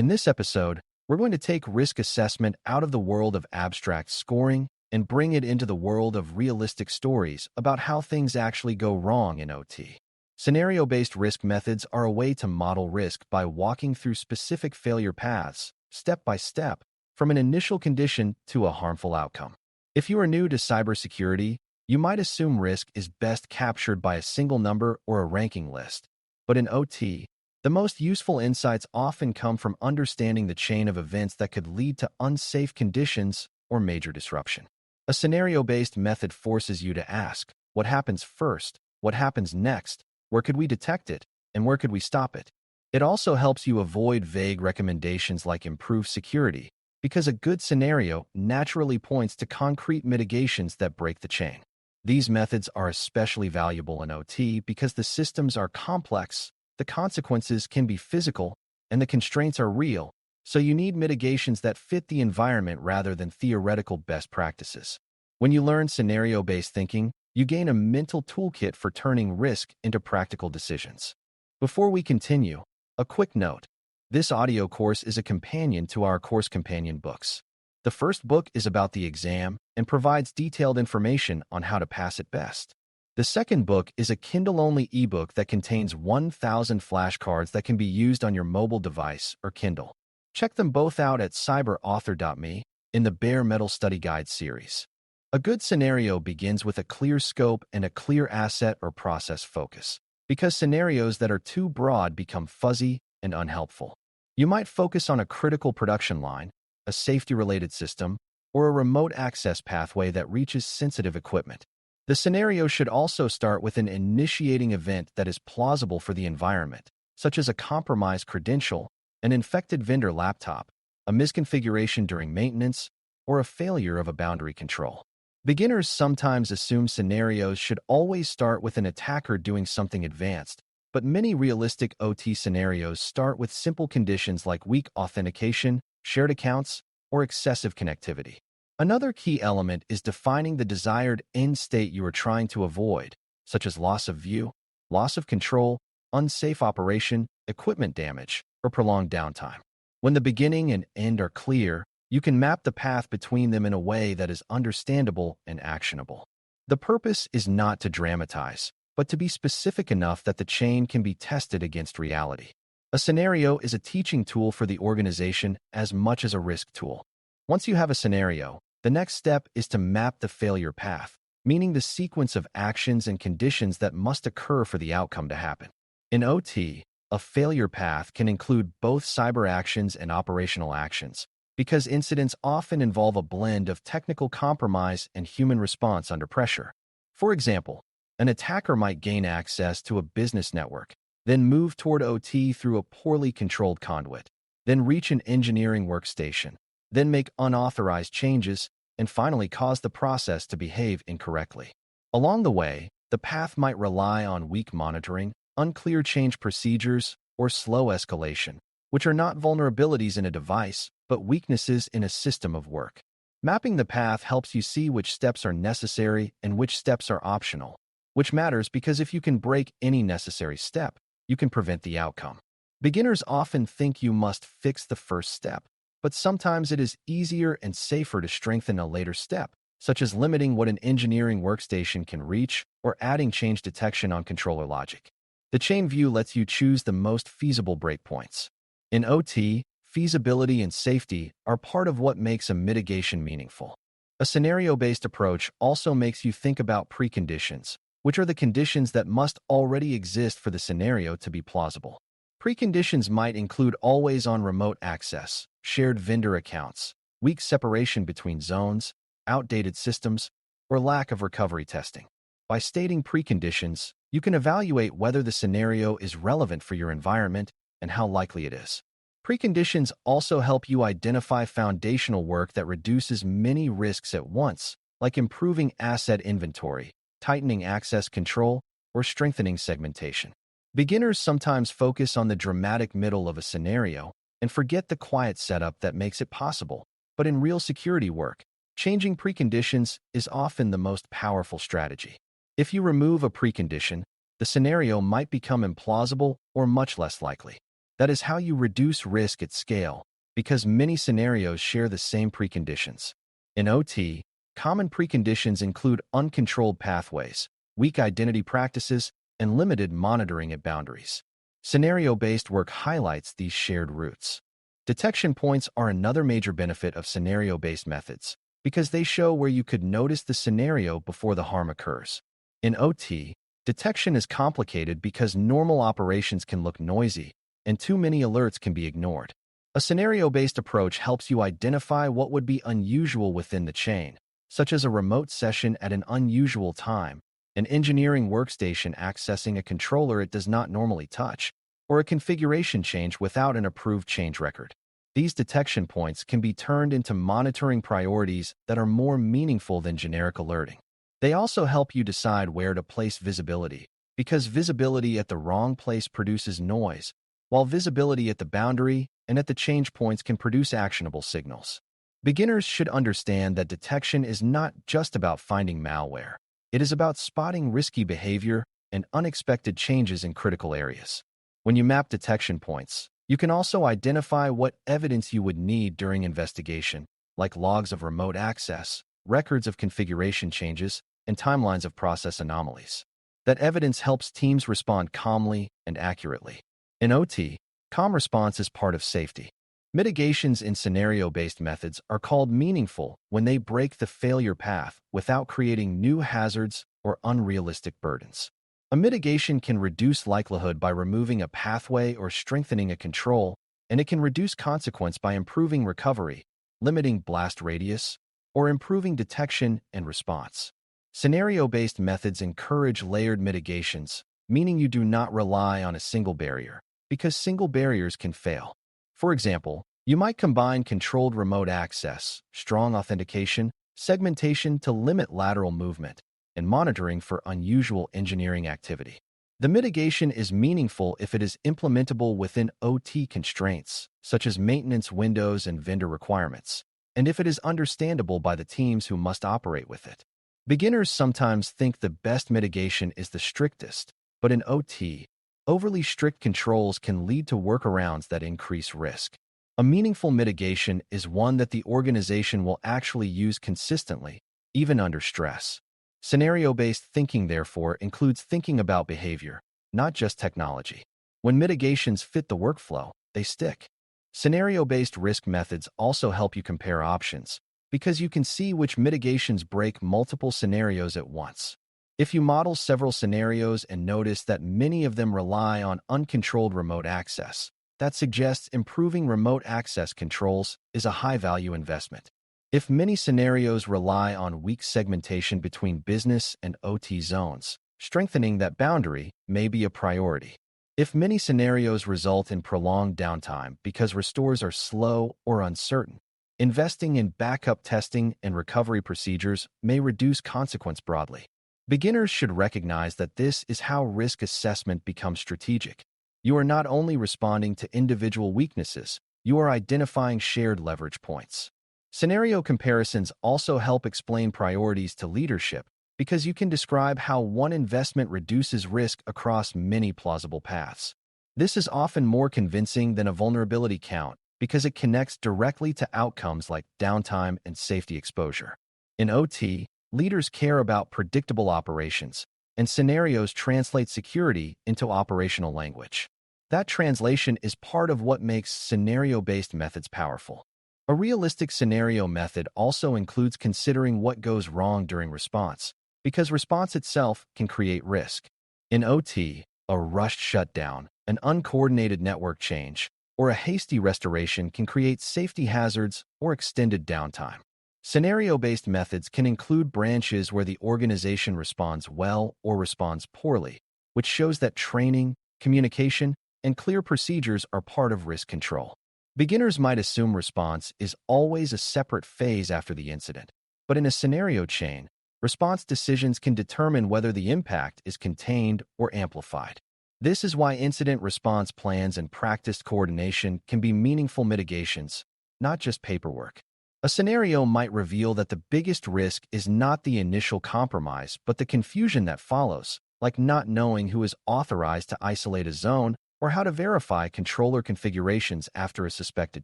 In this episode, we're going to take risk assessment out of the world of abstract scoring and bring it into the world of realistic stories about how things actually go wrong in OT. Scenario-based risk methods are a way to model risk by walking through specific failure paths, step by step, from an initial condition to a harmful outcome. If you are new to cybersecurity, you might assume risk is best captured by a single number or a ranking list. But in OT, the most useful insights often come from understanding the chain of events that could lead to unsafe conditions or major disruption. A scenario-based method forces you to ask, what happens first? What happens next? Where could we detect it? And where could we stop it? It also helps you avoid vague recommendations like improve security, because a good scenario naturally points to concrete mitigations that break the chain. These methods are especially valuable in OT because the systems are complex, the consequences can be physical, and the constraints are real, so you need mitigations that fit the environment rather than theoretical best practices. When you learn scenario-based thinking, you gain a mental toolkit for turning risk into practical decisions. Before we continue, a quick note. This audio course is a companion to our course companion books. The first book is about the exam and provides detailed information on how to pass it best. The second book is a Kindle-only ebook that contains 1,000 flashcards that can be used on your mobile device or Kindle. Check them both out at cyber.author.me in the Bare Metal Study Guide series. A good scenario begins with a clear scope and a clear asset or process focus, because scenarios that are too broad become fuzzy and unhelpful. You might focus on a critical production line, a safety-related system, or a remote access pathway that reaches sensitive equipment. The scenario should also start with an initiating event that is plausible for the environment, such as a compromised credential, an infected vendor laptop, a misconfiguration during maintenance, or a failure of a boundary control. Beginners sometimes assume scenarios should always start with an attacker doing something advanced, but many realistic OT scenarios start with simple conditions like weak authentication, shared accounts, or excessive connectivity. Another key element is defining the desired end state you are trying to avoid, such as loss of view, loss of control, unsafe operation, equipment damage, or prolonged downtime. When the beginning and end are clear, you can map the path between them in a way that is understandable and actionable. The purpose is not to dramatize, but to be specific enough that the chain can be tested against reality. A scenario is a teaching tool for the organization as much as a risk tool. Once you have a scenario, the next step is to map the failure path, meaning the sequence of actions and conditions that must occur for the outcome to happen. In OT, a failure path can include both cyber actions and operational actions, because incidents often involve a blend of technical compromise and human response under pressure. For example, an attacker might gain access to a business network, then move toward OT through a poorly controlled conduit, then reach an engineering workstation, then make unauthorized changes, and finally cause the process to behave incorrectly. Along the way, the path might rely on weak monitoring, unclear change procedures, or slow escalation, which are not vulnerabilities in a device, but weaknesses in a system of work. Mapping the path helps you see which steps are necessary and which steps are optional, which matters because if you can break any necessary step, you can prevent the outcome. Beginners often think you must fix the first step, but sometimes it is easier and safer to strengthen a later step, such as limiting what an engineering workstation can reach or adding change detection on controller logic. The chain view lets you choose the most feasible breakpoints. In OT, feasibility and safety are part of what makes a mitigation meaningful. A scenario-based approach also makes you think about preconditions, which are the conditions that must already exist for the scenario to be plausible. Preconditions might include always-on remote access, shared vendor accounts, weak separation between zones, outdated systems, or lack of recovery testing. By stating preconditions, you can evaluate whether the scenario is relevant for your environment and how likely it is. Preconditions also help you identify foundational work that reduces many risks at once, like improving asset inventory, tightening access control, or strengthening segmentation. Beginners sometimes focus on the dramatic middle of a scenario and forget the quiet setup that makes it possible. But in real security work, changing preconditions is often the most powerful strategy. If you remove a precondition, the scenario might become implausible or much less likely. That is how you reduce risk at scale, because many scenarios share the same preconditions. In OT, common preconditions include uncontrolled pathways, weak identity practices, and limited monitoring at boundaries. Scenario-based work highlights these shared roots. Detection points are another major benefit of scenario-based methods, because they show where you could notice the scenario before the harm occurs. In OT, detection is complicated because normal operations can look noisy, and too many alerts can be ignored. A scenario-based approach helps you identify what would be unusual within the chain, such as a remote session at an unusual time, an engineering workstation accessing a controller it does not normally touch, or a configuration change without an approved change record. These detection points can be turned into monitoring priorities that are more meaningful than generic alerting. They also help you decide where to place visibility, because visibility at the wrong place produces noise, while visibility at the boundary and at the change points can produce actionable signals. Beginners should understand that detection is not just about finding malware. It is about spotting risky behavior and unexpected changes in critical areas. When you map detection points, you can also identify what evidence you would need during investigation, like logs of remote access, records of configuration changes, and timelines of process anomalies. That evidence helps teams respond calmly and accurately. In OT, calm response is part of safety. Mitigations in scenario-based methods are called meaningful when they break the failure path without creating new hazards or unrealistic burdens. A mitigation can reduce likelihood by removing a pathway or strengthening a control, and it can reduce consequence by improving recovery, limiting blast radius, or improving detection and response. Scenario-based methods encourage layered mitigations, meaning you do not rely on a single barrier, because single barriers can fail. For example, you might combine controlled remote access, strong authentication, segmentation to limit lateral movement, and monitoring for unusual engineering activity. The mitigation is meaningful if it is implementable within OT constraints, such as maintenance windows and vendor requirements, and if it is understandable by the teams who must operate with it. Beginners sometimes think the best mitigation is the strictest, but in OT, overly strict controls can lead to workarounds that increase risk. A meaningful mitigation is one that the organization will actually use consistently, even under stress. Scenario-based thinking, therefore, includes thinking about behavior, not just technology. When mitigations fit the workflow, they stick. Scenario-based risk methods also help you compare options, because you can see which mitigations break multiple scenarios at once. If you model several scenarios and notice that many of them rely on uncontrolled remote access, that suggests improving remote access controls is a high-value investment. If many scenarios rely on weak segmentation between business and OT zones, strengthening that boundary may be a priority. If many scenarios result in prolonged downtime because restores are slow or uncertain, investing in backup testing and recovery procedures may reduce consequence broadly. Beginners should recognize that this is how risk assessment becomes strategic. You are not only responding to individual weaknesses, you are identifying shared leverage points. Scenario comparisons also help explain priorities to leadership because you can describe how one investment reduces risk across many plausible paths. This is often more convincing than a vulnerability count because it connects directly to outcomes like downtime and safety exposure. In OT, leaders care about predictable operations, and scenarios translate security into operational language. That translation is part of what makes scenario-based methods powerful. A realistic scenario method also includes considering what goes wrong during response, because response itself can create risk. In OT, a rushed shutdown, an uncoordinated network change, or a hasty restoration can create safety hazards or extended downtime. Scenario-based methods can include branches where the organization responds well or responds poorly, which shows that training, communication, and clear procedures are part of risk control. Beginners might assume response is always a separate phase after the incident, but in a scenario chain, response decisions can determine whether the impact is contained or amplified. This is why incident response plans and practiced coordination can be meaningful mitigations, not just paperwork. A scenario might reveal that the biggest risk is not the initial compromise, but the confusion that follows, like not knowing who is authorized to isolate a zone or how to verify controller configurations after a suspected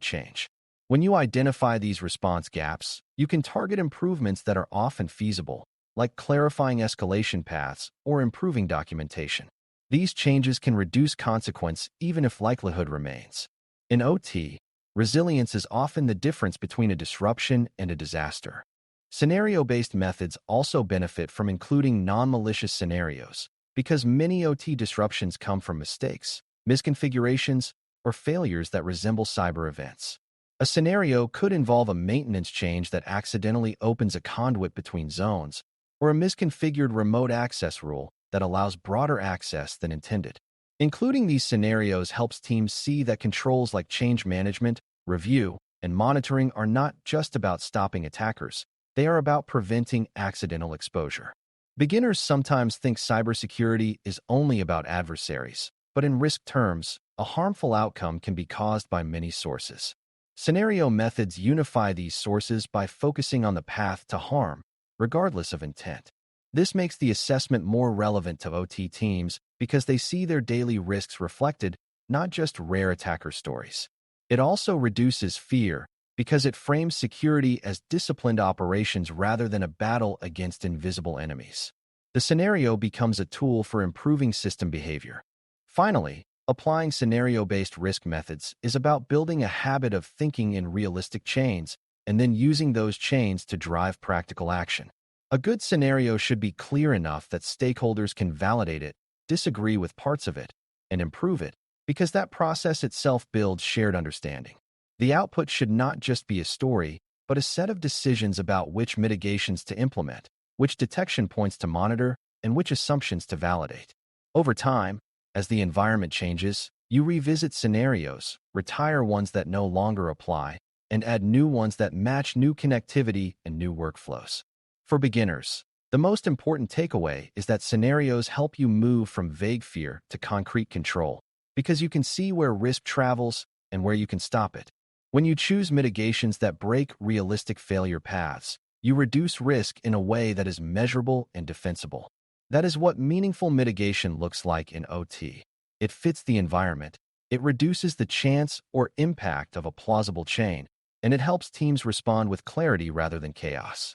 change. When you identify these response gaps, you can target improvements that are often feasible, like clarifying escalation paths or improving documentation. These changes can reduce consequence even if likelihood remains. In OT, resilience is often the difference between a disruption and a disaster. Scenario-based methods also benefit from including non-malicious scenarios because many OT disruptions come from mistakes, misconfigurations, or failures that resemble cyber events. A scenario could involve a maintenance change that accidentally opens a conduit between zones, or a misconfigured remote access rule that allows broader access than intended. Including these scenarios helps teams see that controls like change management, review, and monitoring are not just about stopping attackers. They are about preventing accidental exposure. Beginners sometimes think cybersecurity is only about adversaries, but in risk terms, a harmful outcome can be caused by many sources. Scenario methods unify these sources by focusing on the path to harm, regardless of intent. This makes the assessment more relevant to OT teams because they see their daily risks reflected, not just rare attacker stories. It also reduces fear because it frames security as disciplined operations rather than a battle against invisible enemies. The scenario becomes a tool for improving system behavior. Finally, applying scenario-based risk methods is about building a habit of thinking in realistic chains and then using those chains to drive practical action. A good scenario should be clear enough that stakeholders can validate it, disagree with parts of it, and improve it, because that process itself builds shared understanding. The output should not just be a story, but a set of decisions about which mitigations to implement, which detection points to monitor, and which assumptions to validate. Over time, as the environment changes, you revisit scenarios, retire ones that no longer apply, and add new ones that match new connectivity and new workflows. For beginners, the most important takeaway is that scenarios help you move from vague fear to concrete control, because you can see where risk travels and where you can stop it. When you choose mitigations that break realistic failure paths, you reduce risk in a way that is measurable and defensible. That is what meaningful mitigation looks like in OT. It fits the environment, it reduces the chance or impact of a plausible chain, and it helps teams respond with clarity rather than chaos.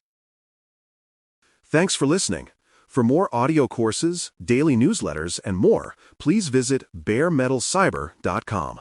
Thanks for listening. For more audio courses, daily newsletters, and more, please visit baremetalcyber.com.